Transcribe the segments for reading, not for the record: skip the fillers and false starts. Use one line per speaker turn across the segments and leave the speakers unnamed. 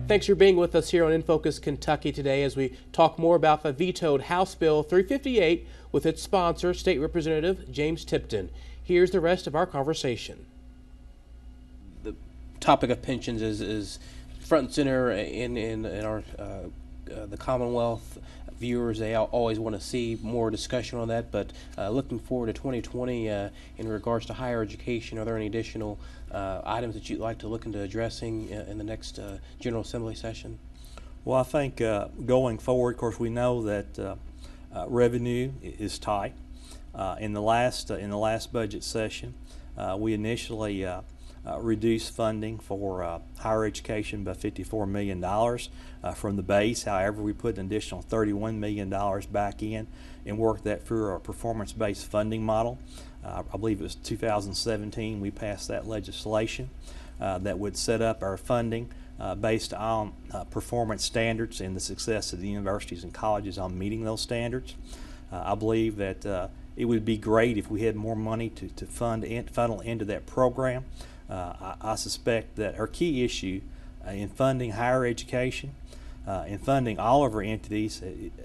Thanks for being with us here on In Focus Kentucky today as we talk more about the vetoed House Bill 358 with its sponsor, State Representative James Tipton. Here's the rest of our conversation. The topic of pensions is front and center in our the Commonwealth. Viewers, they always want to see more discussion on that, but looking forward to 2020 in regards to higher education, are there any additional items that you'd like to look into addressing in the next General Assembly session?
Well, I think going forward, of course, we know that revenue is tight. In the last budget session, we initially reduced funding for higher education by $54 million from the base. However, we put an additional $31 million back in and worked that through our performance-based funding model. I believe it was 2017 we passed that legislation that would set up our funding based on performance standards and the success of the universities and colleges on meeting those standards. I believe that it would be great if we had more money to funnel into that program. I suspect that our key issue in funding higher education and funding all of our entities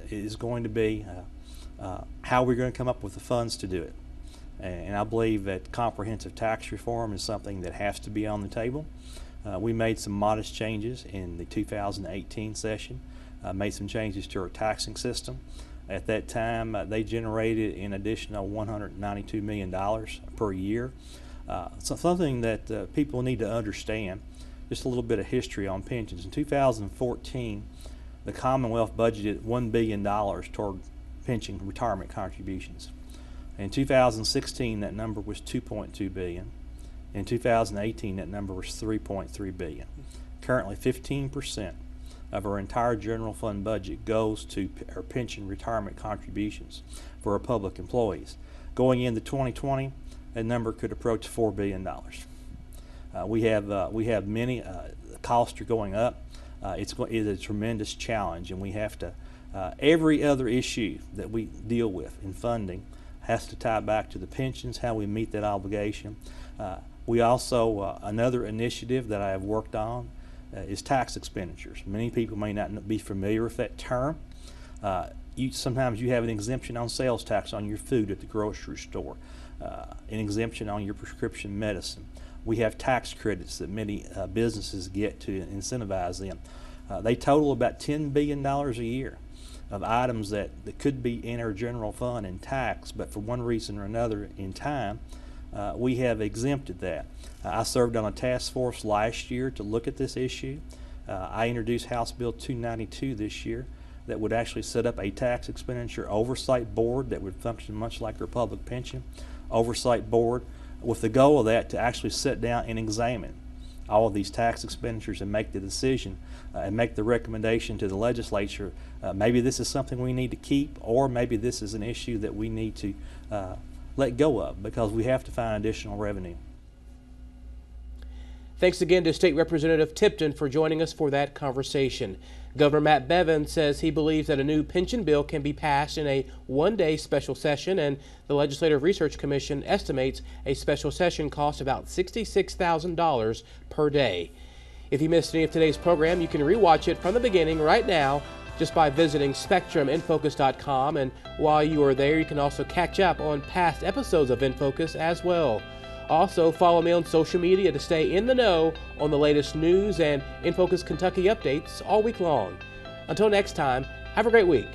is going to be how we're going to come up with the funds to do it. And I believe that comprehensive tax reform is something that has to be on the table. We made some modest changes in the 2018 session, made some changes to our taxing system. At that time, they generated an additional $192 million per year. So something that people need to understand, just a little bit of history on pensions. In 2014, the Commonwealth budgeted $1 billion toward pension retirement contributions. In 2016, that number was $2.2 billion. In 2018, that number was $3.3 billion. Currently, 15% of our entire general fund budget goes to our pension retirement contributions for our public employees. Going into 2020, that number could approach $4 billion. We have many costs are going up. It is a tremendous challenge, and we have to. Every other issue that we deal with in funding has to tie back to the pensions, how we meet that obligation. We also another initiative that I have worked on is tax expenditures. Many people may not be familiar with that term. Sometimes you have an exemption on sales tax on your food at the grocery store, an exemption on your prescription medicine. We have tax credits that many businesses get to incentivize them. They total about $10 billion a year of items that could be in our general fund in tax, but for one reason or another in time, we have exempted that. I served on a task force last year to look at this issue. I introduced House Bill 292 this year that would actually set up a tax expenditure oversight board that would function much like our public pension oversight board, with the goal of that to actually sit down and examine all of these tax expenditures and make the decision and make the recommendation to the legislature. Maybe this is something we need to keep, or maybe this is an issue that we need to let go of because we have to find additional revenue.
Thanks again to State Representative Tipton for joining us for that conversation. Governor Matt Bevin says he believes that a new pension bill can be passed in a one-day special session, and the Legislative Research Commission estimates a special session costs about $66,000 per day. If you missed any of today's program, you can rewatch it from the beginning right now just by visiting SpectrumInFocus.com, and while you are there, you can also catch up on past episodes of In Focus as well. Also, follow me on social media to stay in the know on the latest news and In Focus Kentucky updates all week long. Until next time, have a great week.